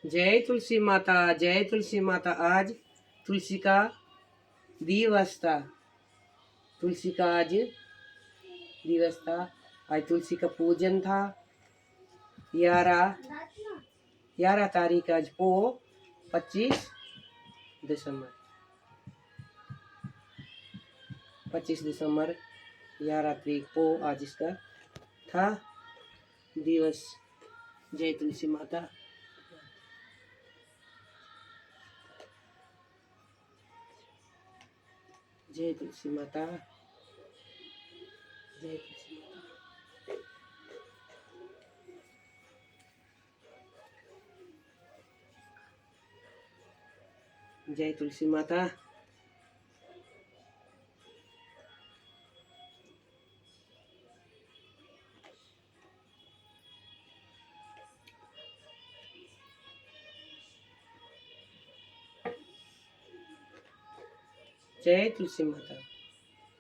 जय तुलसी माता, जय तुलसी माता। आज तुलसी का दिवस था। तुलसी का आज दिवस था। आज तुलसी का पूजन था। 11 तारीख आज 25 दिसंबर 11 तारीख को आज इसका था दिवस। जय तुलसी माता। जय तुलसी माता, जय तुलसी माता। जय तुलसी माता। जय तुलसी माता।